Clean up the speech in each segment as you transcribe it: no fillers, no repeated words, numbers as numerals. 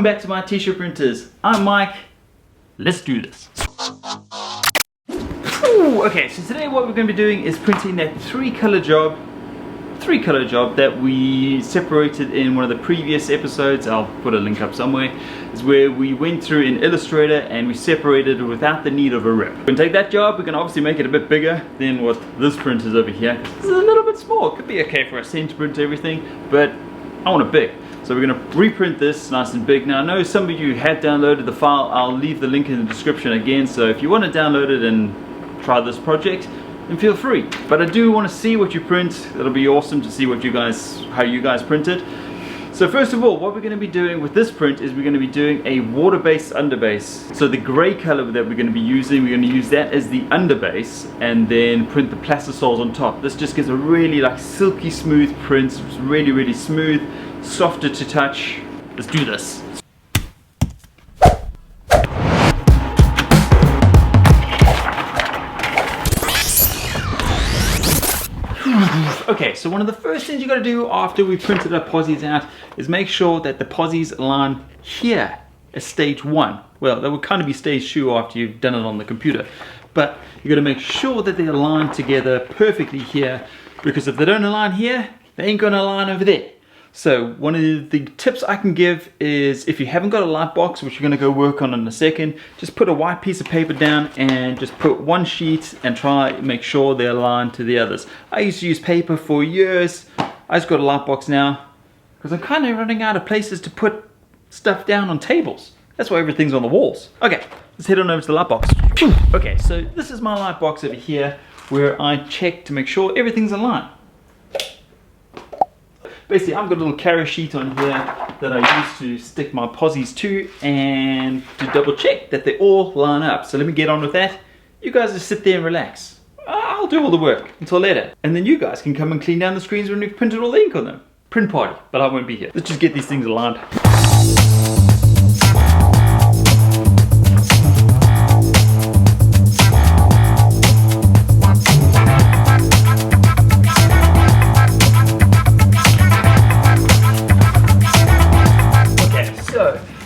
back to my t-shirt printers. I'm Mike. Let's do this. Okay, so today what we're going to be doing is printing that three color job that we separated in one of the previous episodes. I'll put a link up somewhere. It's where we went through in Illustrator and we separated it without the need of a rip. We're going to take that job, we're going to obviously make it a bit bigger than what this print is over here. This is a little bit small. It could be okay for us to print everything, but I want it big. So we're going to reprint this nice and big. Now I know some of you had downloaded the file. I'll leave the link in the description again, so if you want to download it and try this project, then feel free. But I do want to see what you print. It'll be awesome to see what how you guys print it. So first of all, what we're going to be doing with this print is we're going to be doing a Waterbase Underbase. So the grey color that we're going to be using, we're going to use that as the underbase and then print the Plastisols on top. This just gives a really like silky smooth print. It's really, really smooth, softer to touch. Let's do this. Okay, so one of the first things you got to do after we printed our posies out is make sure that the posies align here as stage 1. Well, that would kind of be stage 2 after you've done it on the computer. But you got to make sure that they align together perfectly here, because if they don't align here, they ain't going to align over there. So one of the tips I can give is, if you haven't got a light box, which you're going to go work on in a second, just put a white piece of paper down and just put one sheet and try and make sure they align to the others. I used to use paper for years. I just got a light box now because I'm kind of running out of places to put stuff down on tables. That's why everything's on the walls. Okay, let's head on over to the light box. Okay, so this is my light box over here where I check to make sure everything's aligned. Basically, I've got a little carrier sheet on here that I use to stick my posies to and to double check that they all line up. So let me get on with that. You guys just sit there and relax. I'll do all the work until later. And then you guys can come and clean down the screens when we've printed all the ink on them. Print party, but I won't be here. Let's just get these things aligned.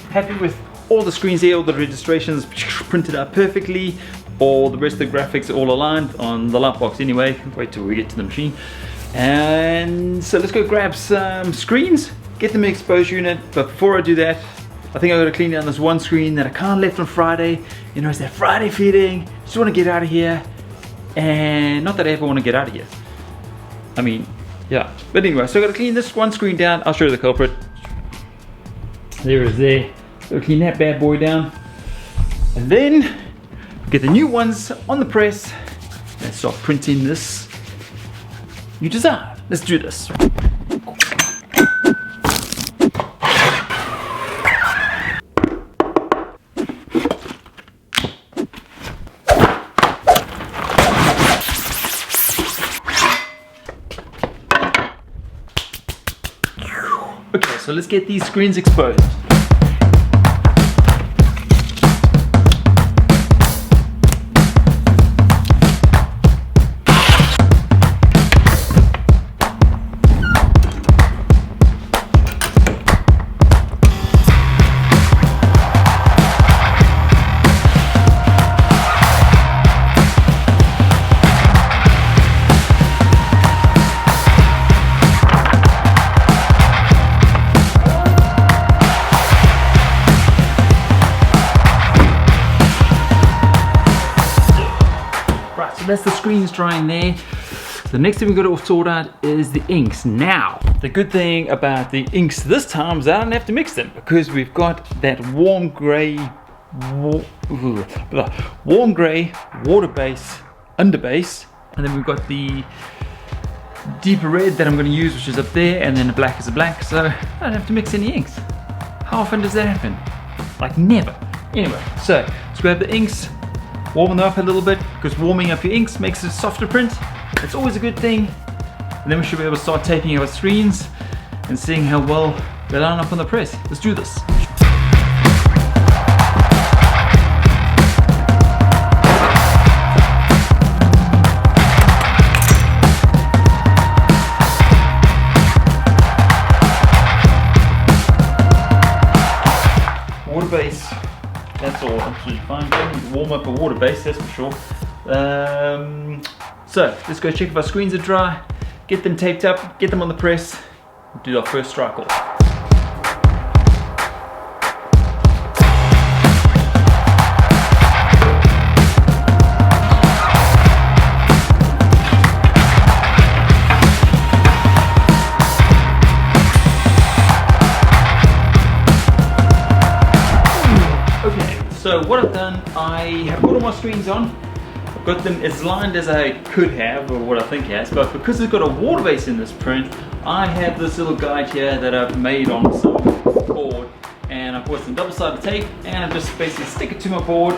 Happy with all the screens here, all the registrations printed out perfectly, all the rest of the graphics are all aligned on the light box anyway. Wait till we get to the machine. And so let's go grab some screens, get them in exposure unit. But before I do that, I think I gotta clean down this one screen that I can't left on Friday. You know, it's that Friday feeling. Just wanna get out of here. And not that I ever wanna get out of here. I mean, yeah. But anyway, so I gotta clean this one screen down. I'll show you the culprit. There it is there. So clean that bad boy down. And then get the new ones on the press and start printing this new design. Let's do this. Okay, so let's get these screens exposed. That's the screens drying there. The next thing we've got to sort out is the inks. Now, the good thing about the inks this time is I don't have to mix them because we've got that warm gray Waterbase Underbase, and then we've got the deeper red that I'm going to use, which is up there, and then the black is a black, so I don't have to mix any inks. How often does that happen? Like never. Anyway, so let's grab the inks, warm them up a little bit, because warming up your inks makes a softer print. It's always a good thing. And then we should be able to start taping our screens and seeing how well they line up on the press. Let's do this. That's all absolutely fine. Don't need to warm up a Waterbase, that's for sure. So let's go check if our screens are dry, get them taped up, get them on the press, do our first strike off. So what I've done, I have put all my screens on. I've got them as lined as I could have, or what I think has, but because it's got a Waterbase in this print, I have this little guide here that I've made on some board, and I've put some double-sided tape, and I just basically stick it to my board,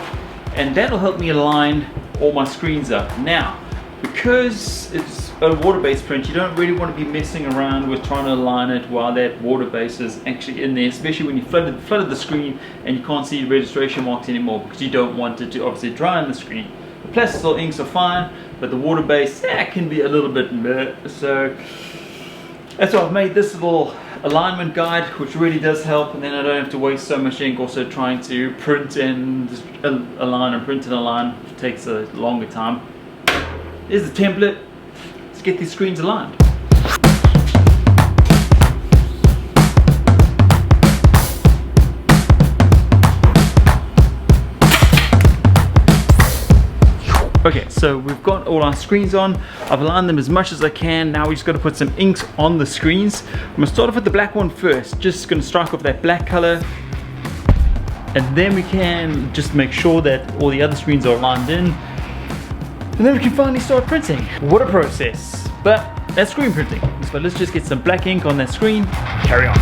and that'll help me align all my screens up. Now, because it's a Waterbase print, you don't really want to be messing around with trying to align it while that Waterbase is actually in there, especially when you flooded the screen and you can't see the registration marks anymore, because you don't want it to obviously dry on the screen. The Plastisol inks are fine, but the Waterbase, can be a little bit meh. So that's why I've made this little alignment guide, which really does help, and then I don't have to waste so much ink also trying to print and align and print and align. It takes a longer time. Here's the template. Let's get these screens aligned. Okay, so we've got all our screens on. I've aligned them as much as I can. Now we just got to put some inks on the screens. I'm going to start off with the black one first. Just going to strike off that black color. And then we can just make sure that all the other screens are aligned in. And then we can finally start printing. What a process. But that's screen printing. So let's just get some black ink on that screen. Carry on.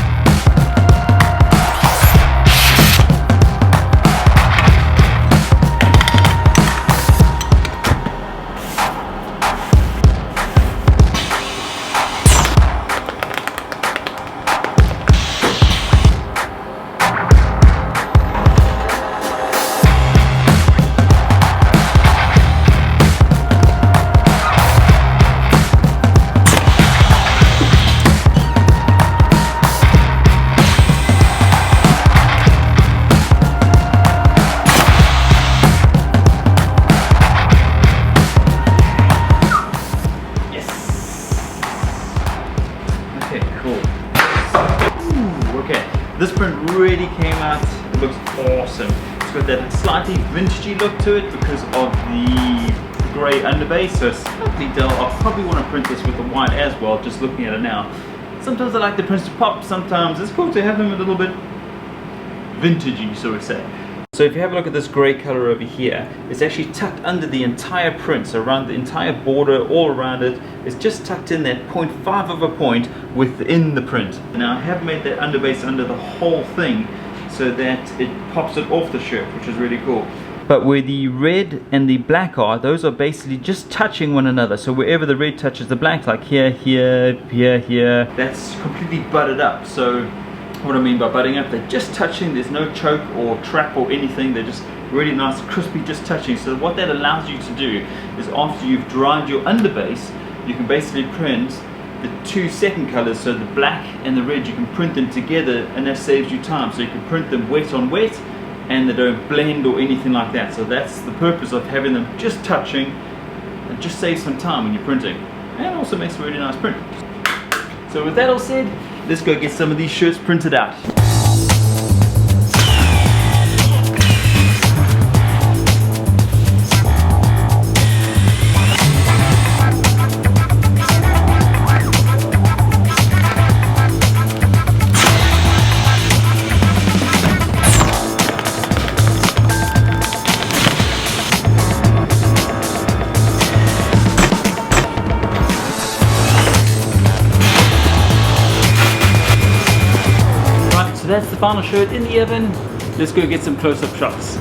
This print really came out, it looks awesome. It's got that slightly vintagey look to it because of the grey underbase, so it's slightly dull. I'll probably want to print this with the white as well, just looking at it now. Sometimes I like the prints to pop, sometimes it's cool to have them a little bit vintagey, so to say. So if you have a look at this grey colour over here, it's actually tucked under the entire print, so around the entire border, all around it, it's just tucked in that 0.5 of a point within the print. Now I have made that underbase under the whole thing so that it pops it off the shirt, which is really cool. But where the red and the black are, those are basically just touching one another. So wherever the red touches the black, like here, here, here, here, that's completely butted up. So what I mean by butting up, they're just touching, there's no choke or trap or anything, they're just really nice, crispy, just touching. So what that allows you to do is after you've dried your underbase, you can basically print the two second colors, so the black and the red, you can print them together, and that saves you time. So you can print them wet on wet, and they don't blend or anything like that. So that's the purpose of having them just touching. It just saves some time when you're printing, and also makes a really nice print. So with that all said, let's go get some of these shirts printed out. That's the final shirt in the oven. Let's go get some close-up shots.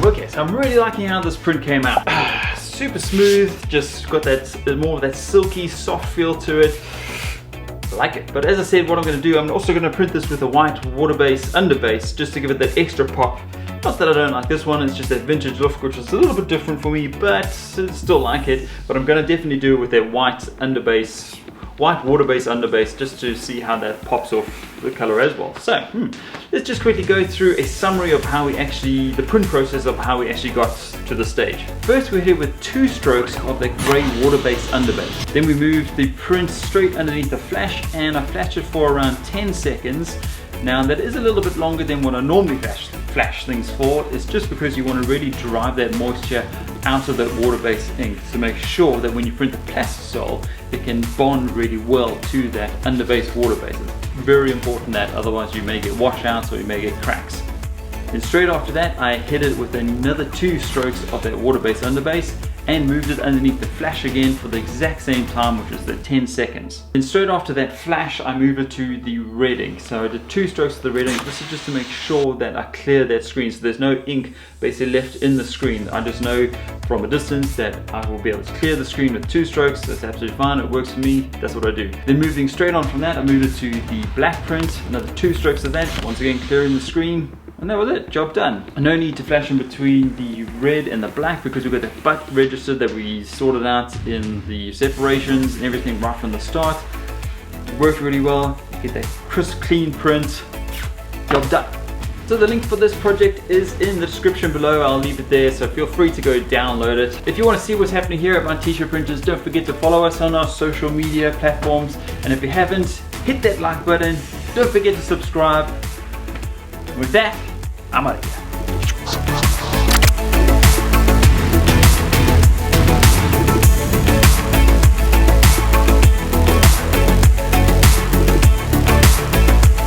Okay, so I'm really liking how this print came out. Super smooth, just got that more of that silky soft feel to it. I like it. But as I said, what I'm going to do, I'm also going to print this with a white Waterbase Underbase just to give it that extra pop. Not that I don't like this one, it's just that vintage look, which is a little bit different for me, but I still like it. But I'm going to definitely do it with that white Underbase, white Waterbase Underbase, just to see how that pops off the color as well. So let's just quickly go through a summary of how we actually, the print process of how we actually got to the stage. First we hit it with 2 strokes of that grey Waterbase Underbase. Then we moved the print straight underneath the flash, and I flashed it for around 10 seconds. Now that is a little bit longer than what I normally flash things for. It's just because you want to really drive that moisture out of that water-based ink to make sure that when you print the Plastisol, it can bond really well to that underbase water base. It's very important that, otherwise you may get washouts or you may get cracks. Then straight after that, I hit it with another 2 strokes of that Waterbase Underbase and moved it underneath the flash again for the exact same time, which is the 10 seconds. Then straight after that flash, I moved it to the red ink. So I did 2 strokes of the red ink. This is just to make sure that I clear that screen, so there's no ink basically left in the screen. I just know from a distance that I will be able to clear the screen with 2 strokes. That's absolutely fine, it works for me, that's what I do. Then moving straight on from that, I moved it to the black print, another 2 strokes of that, once again clearing the screen. And that was it, job done. No need to flash in between the red and the black because we've got the butt register that we sorted out in the separations and everything right from the start. It worked really well. You get that crisp, clean print. Job done. So the link for this project is in the description below. I'll leave it there, so feel free to go download it. If you want to see what's happening here at my t-shirt printers, don't forget to follow us on our social media platforms. And if you haven't, hit that like button. Don't forget to subscribe. With that, I'm out of here.